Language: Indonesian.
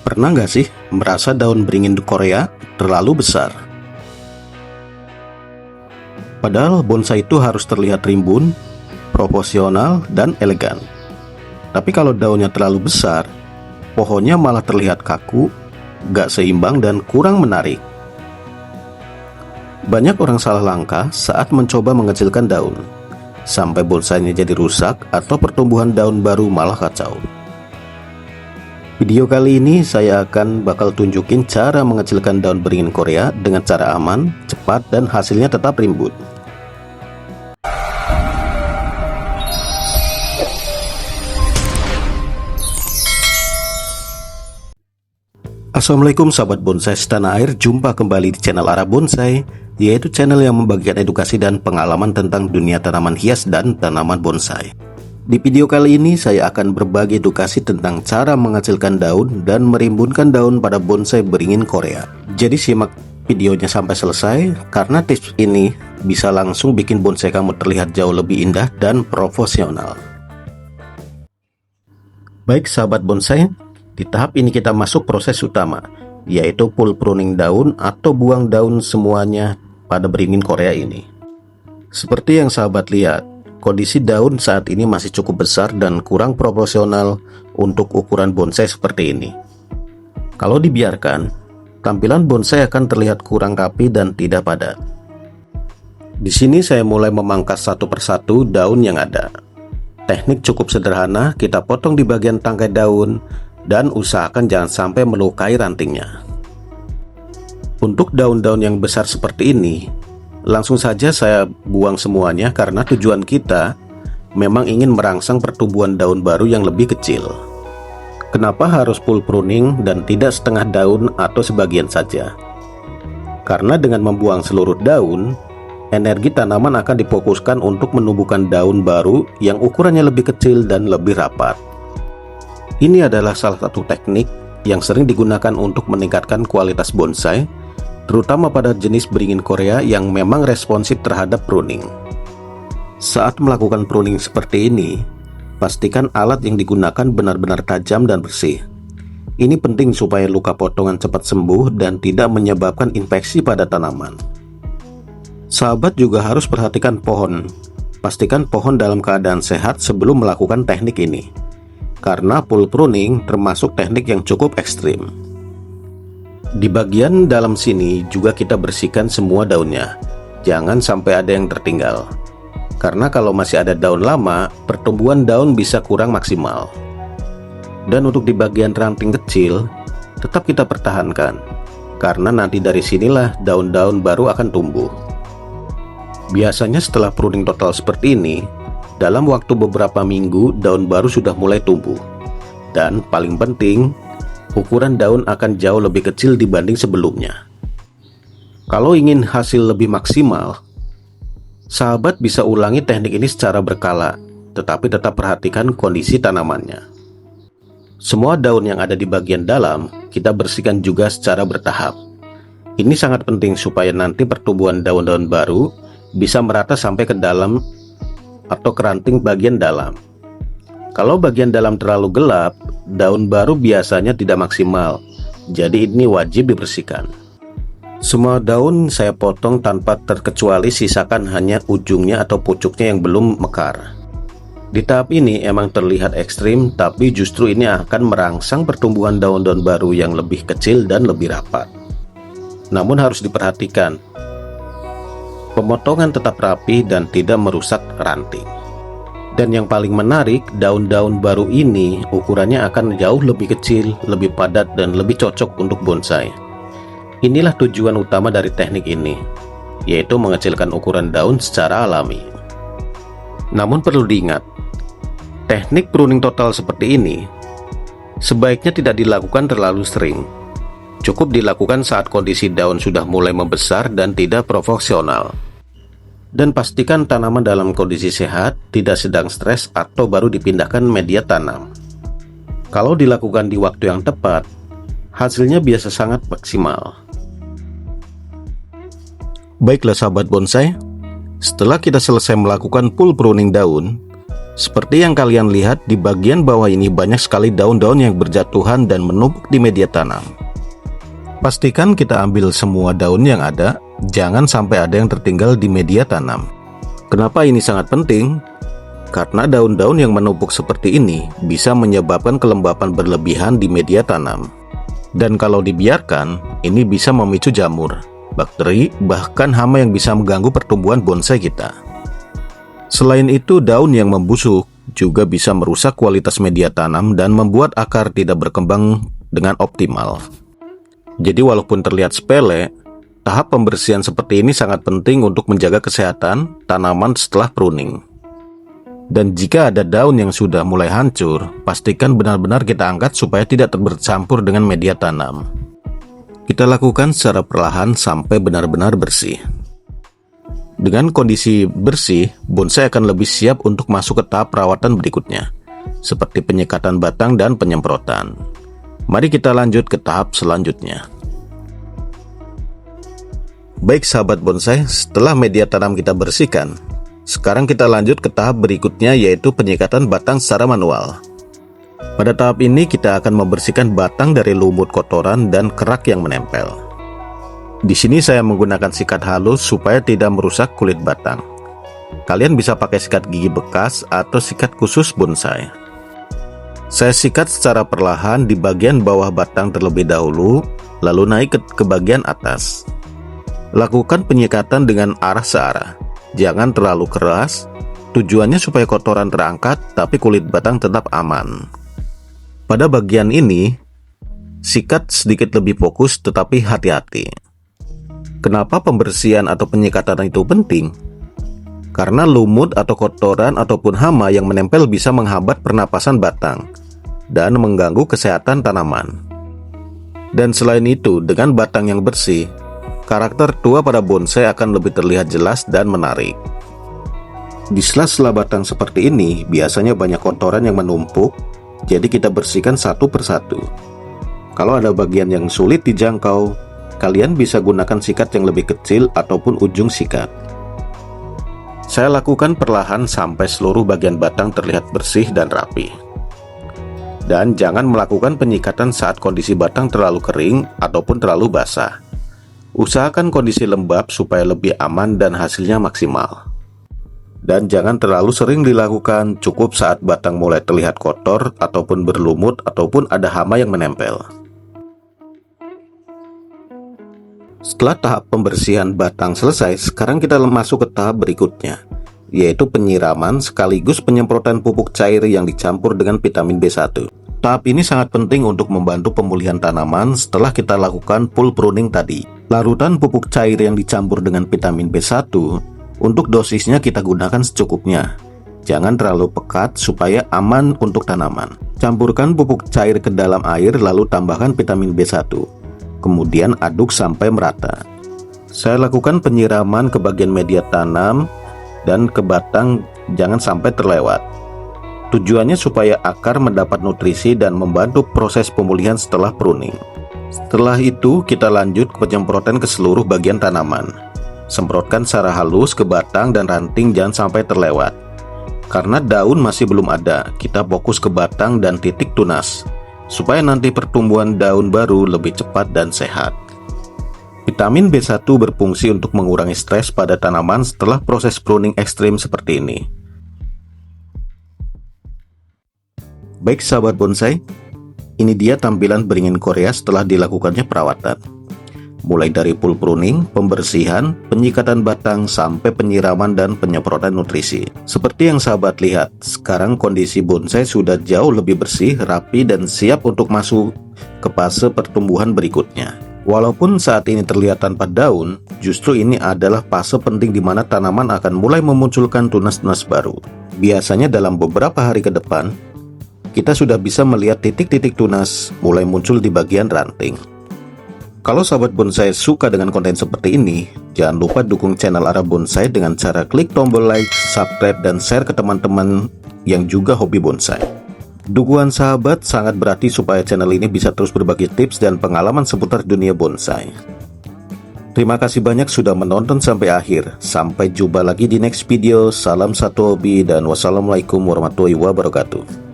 Pernah nggak sih merasa daun beringin di Korea terlalu besar? Padahal bonsai itu harus terlihat rimbun, proporsional, dan elegan. Tapi kalau daunnya terlalu besar, pohonnya malah terlihat kaku, gak seimbang, dan kurang menarik. Banyak orang salah langkah saat mencoba mengecilkan daun, sampai bonsainya jadi rusak atau pertumbuhan daun baru malah kacau. Video kali ini saya akan bakal tunjukin cara mengecilkan daun beringin Korea dengan cara aman, cepat, dan hasilnya tetap rimbun. Assalamualaikum sahabat bonsai setanah air, jumpa kembali di channel Arah Bonsai, yaitu channel yang membagikan edukasi dan pengalaman tentang dunia tanaman hias dan tanaman bonsai. Di video kali ini saya akan berbagi edukasi tentang cara mengecilkan daun dan merimbunkan daun pada bonsai beringin Korea. Jadi simak videonya sampai selesai, karena tips ini bisa langsung bikin bonsai kamu terlihat jauh lebih indah dan profesional. Baik sahabat bonsai, di tahap ini kita masuk proses utama, yaitu pull pruning daun atau buang daun semuanya pada beringin Korea ini. Seperti yang sahabat lihat, kondisi daun saat ini masih cukup besar dan kurang proporsional untuk ukuran bonsai seperti ini. Kalau dibiarkan, tampilan bonsai akan terlihat kurang rapi dan tidak padat. Di sini saya mulai memangkas satu persatu daun yang ada. Teknik cukup sederhana, kita potong di bagian tangkai daun dan usahakan jangan sampai melukai rantingnya. Untuk daun-daun yang besar seperti ini, langsung saja saya buang semuanya karena tujuan kita memang ingin merangsang pertumbuhan daun baru yang lebih kecil. Kenapa harus full pruning dan tidak setengah daun atau sebagian saja? Karena dengan membuang seluruh daun, energi tanaman akan difokuskan untuk menumbuhkan daun baru yang ukurannya lebih kecil dan lebih rapat. Ini adalah salah satu teknik yang sering digunakan untuk meningkatkan kualitas bonsai, terutama pada jenis beringin Korea yang memang responsif terhadap pruning. Saat melakukan pruning seperti ini, pastikan alat yang digunakan benar-benar tajam dan bersih. Ini penting supaya luka potongan cepat sembuh dan tidak menyebabkan infeksi pada tanaman. Sahabat juga harus perhatikan pohon. Pastikan pohon dalam keadaan sehat sebelum melakukan teknik ini, karena full pruning termasuk teknik yang cukup ekstrim. Di bagian dalam sini juga kita bersihkan semua daunnya, jangan sampai ada yang tertinggal, karena kalau masih ada daun lama, pertumbuhan daun bisa kurang maksimal. Dan untuk di bagian ranting kecil, tetap kita pertahankan, karena nanti dari sinilah daun-daun baru akan tumbuh. Biasanya setelah pruning total seperti ini, dalam waktu beberapa minggu daun baru sudah mulai tumbuh. Dan paling penting, ukuran daun akan jauh lebih kecil dibanding sebelumnya. Kalau ingin hasil lebih maksimal, sahabat bisa ulangi teknik ini secara berkala, tetapi tetap perhatikan kondisi tanamannya. Semua daun yang ada di bagian dalam kita bersihkan juga secara bertahap. Ini sangat penting supaya nanti pertumbuhan daun-daun baru bisa merata sampai ke dalam atau keranting bagian dalam. Kalau bagian dalam terlalu gelap, daun baru biasanya tidak maksimal, jadi ini wajib dibersihkan. Semua daun saya potong tanpa terkecuali, sisakan hanya ujungnya atau pucuknya yang belum mekar. Di tahap ini emang terlihat ekstrim, tapi justru ini akan merangsang pertumbuhan daun-daun baru yang lebih kecil dan lebih rapat. Namun harus diperhatikan, pemotongan tetap rapi dan tidak merusak ranting. Dan yang paling menarik, daun-daun baru ini ukurannya akan jauh lebih kecil, lebih padat, dan lebih cocok untuk bonsai. Inilah tujuan utama dari teknik ini, yaitu mengecilkan ukuran daun secara alami. Namun perlu diingat, teknik pruning total seperti ini sebaiknya tidak dilakukan terlalu sering. Cukup dilakukan saat kondisi daun sudah mulai membesar dan tidak proporsional. Dan pastikan tanaman dalam kondisi sehat, tidak sedang stres atau baru dipindahkan media tanam. Kalau dilakukan di waktu yang tepat, hasilnya biasa sangat maksimal. Baiklah sahabat bonsai, setelah kita selesai melakukan full pruning daun, Seperti yang kalian lihat di bagian bawah ini banyak sekali daun-daun yang berjatuhan dan menumpuk di media tanam. Pastikan kita ambil semua daun yang ada, jangan sampai ada yang tertinggal di media tanam. Kenapa ini sangat penting? Karena daun-daun yang menumpuk seperti ini bisa menyebabkan kelembapan berlebihan di media tanam. Dan kalau dibiarkan, ini bisa memicu jamur, bakteri, bahkan hama yang bisa mengganggu pertumbuhan bonsai kita. Selain itu, daun yang membusuk juga bisa merusak kualitas media tanam dan membuat akar tidak berkembang dengan optimal. Jadi walaupun terlihat sepele, tahap pembersihan seperti ini sangat penting untuk menjaga kesehatan tanaman setelah pruning. Dan jika ada daun yang sudah mulai hancur, pastikan benar-benar kita angkat supaya tidak bercampur dengan media tanam. Kita lakukan secara perlahan sampai benar-benar bersih. Dengan kondisi bersih, bonsai akan lebih siap untuk masuk ke tahap perawatan berikutnya, seperti penyekatan batang dan penyemprotan. Mari kita lanjut ke tahap selanjutnya. Baik sahabat bonsai, setelah media tanam kita bersihkan, sekarang kita lanjut ke tahap berikutnya, yaitu penyekatan batang secara manual. Pada tahap ini kita akan membersihkan batang dari lumut kotoran dan kerak yang menempel. Di sini saya menggunakan sikat halus supaya tidak merusak kulit batang. Kalian bisa pakai sikat gigi bekas atau sikat khusus bonsai. Saya sikat secara perlahan di bagian bawah batang terlebih dahulu, lalu naik ke bagian atas. Lakukan penyekatan dengan arah searah. Jangan terlalu keras, tujuannya supaya kotoran terangkat tapi kulit batang tetap aman. Pada bagian ini, sikat sedikit lebih fokus tetapi hati-hati. Kenapa pembersihan atau penyekatan itu penting? Karena lumut atau kotoran ataupun hama yang menempel bisa menghambat pernapasan batang dan mengganggu kesehatan tanaman. Dan selain itu, dengan batang yang bersih, karakter tua pada bonsai akan lebih terlihat jelas dan menarik. Di sela-sela batang seperti ini, biasanya banyak kotoran yang menumpuk, jadi kita bersihkan satu persatu. Kalau ada bagian yang sulit dijangkau, kalian bisa gunakan sikat yang lebih kecil ataupun ujung sikat. Saya lakukan perlahan sampai seluruh bagian batang terlihat bersih dan rapi. Dan jangan melakukan penyikatan saat kondisi batang terlalu kering ataupun terlalu basah. Usahakan kondisi lembab supaya lebih aman dan hasilnya maksimal. Dan jangan terlalu sering dilakukan, cukup saat batang mulai terlihat kotor ataupun berlumut ataupun ada hama yang menempel. Setelah tahap pembersihan batang selesai, sekarang kita masuk ke tahap berikutnya, yaitu penyiraman sekaligus penyemprotan pupuk cair yang dicampur dengan vitamin B1. Tahap ini sangat penting untuk membantu pemulihan tanaman setelah kita lakukan full pruning tadi. Larutan pupuk cair yang dicampur dengan vitamin B1, untuk dosisnya kita gunakan secukupnya. Jangan terlalu pekat supaya aman untuk tanaman. Campurkan pupuk cair ke dalam air lalu tambahkan vitamin B1. Kemudian aduk sampai merata. Saya lakukan penyiraman ke bagian media tanam dan ke batang, jangan sampai terlewat. Tujuannya supaya akar mendapat nutrisi dan membantu proses pemulihan setelah pruning. Setelah itu kita lanjut ke penyemprotan ke seluruh bagian tanaman. Semprotkan secara halus ke batang dan ranting, jangan sampai terlewat. Karena daun masih belum ada, kita fokus ke batang dan titik tunas, supaya nanti pertumbuhan daun baru lebih cepat dan sehat. Vitamin B1 berfungsi untuk mengurangi stres pada tanaman setelah proses pruning ekstrim seperti ini. Baik sahabat bonsai, ini dia tampilan beringin Korea setelah dilakukannya perawatan. Mulai dari full pruning, pembersihan, penyikatan batang, sampai penyiraman dan penyemprotan nutrisi. Seperti yang sahabat lihat, sekarang kondisi bonsai sudah jauh lebih bersih, rapi, dan siap untuk masuk ke fase pertumbuhan berikutnya. Walaupun saat ini terlihat tanpa daun, justru ini adalah fase penting di mana tanaman akan mulai memunculkan tunas-tunas baru. Biasanya dalam beberapa hari ke depan, kita sudah bisa melihat titik-titik tunas mulai muncul di bagian ranting. Kalau sahabat bonsai suka dengan konten seperti ini, jangan lupa dukung channel Arah Bonsai dengan cara klik tombol like, subscribe, dan share ke teman-teman yang juga hobi bonsai. Dukungan sahabat sangat berarti supaya channel ini bisa terus berbagi tips dan pengalaman seputar dunia bonsai. Terima kasih banyak sudah menonton sampai akhir. Sampai jumpa lagi di next video. Salam satu hobi dan wassalamualaikum warahmatullahi wabarakatuh.